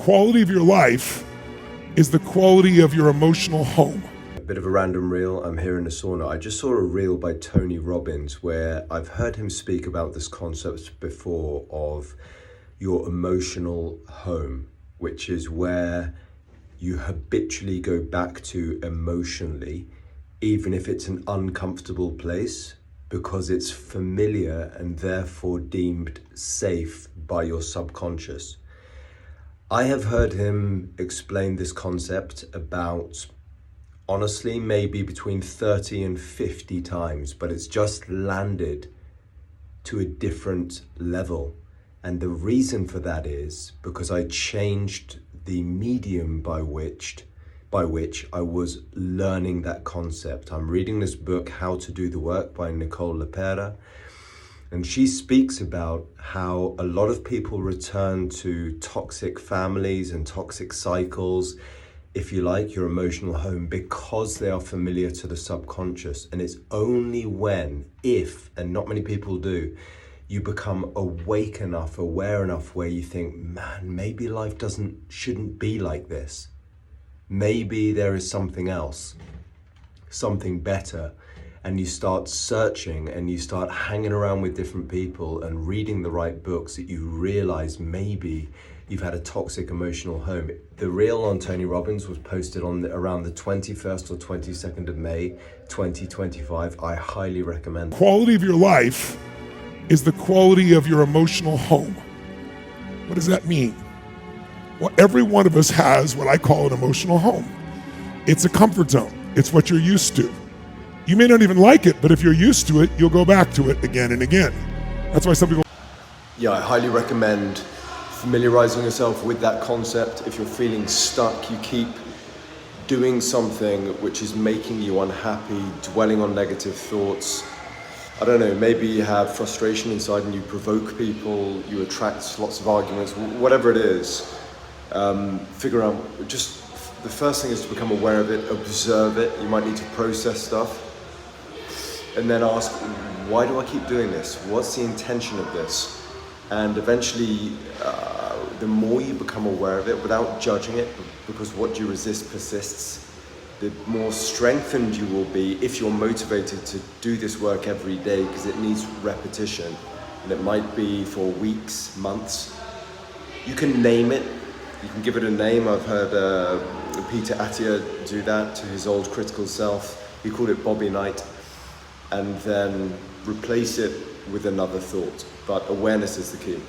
Quality of your life is the quality of your emotional home. A bit of a random reel. I'm here in the sauna. I just saw a reel by Tony Robbins where I've heard him speak about this concept before of your emotional home, which is where you habitually go back to emotionally, even if it's an uncomfortable place, because it's familiar and therefore deemed safe by your subconscious. I have heard him explain this concept about, honestly, maybe between 30 and 50 times, but it's just landed to a different level. And the reason for that is because I changed the medium by which I was learning that concept. I'm reading this book, How to Do the Work by Nicole LePera, and she speaks about how a lot of people return to toxic families and toxic cycles, if you like, your emotional home, because they are familiar to the subconscious. And it's only when, if, and not many people do, you become awake enough, aware enough where you think, man, maybe life shouldn't be like this. Maybe there is something else, something better. And you start searching and you start hanging around with different people and reading the right books that you realize maybe you've had a toxic emotional home. The reel on Tony Robbins was posted on around the 21st or 22nd of May, 2025. I highly recommend. Quality of your life is the quality of your emotional home. What does that mean? Well, every one of us has what I call an emotional home. It's a comfort zone. It's what you're used to. You may not even like it, but if you're used to it, you'll go back to it again and again. That's why some people... Yeah, I highly recommend familiarizing yourself with that concept. If you're feeling stuck, you keep doing something which is making you unhappy, dwelling on negative thoughts. I don't know, maybe you have frustration inside and you provoke people, you attract lots of arguments, whatever it is. Figure out, just the first thing is to become aware of it, observe it. You might need to process stuff and then ask, why do I keep doing this? What's the intention of this? And eventually, the more you become aware of it without judging it, because what you resist persists, the more strengthened you will be if you're motivated to do this work every day, because it needs repetition. And it might be for weeks, months. You can name it. You can give it a name. I've heard Peter Attia do that to his old critical self. He called it Bobby Knight. And then replace it with another thought. But awareness is the key.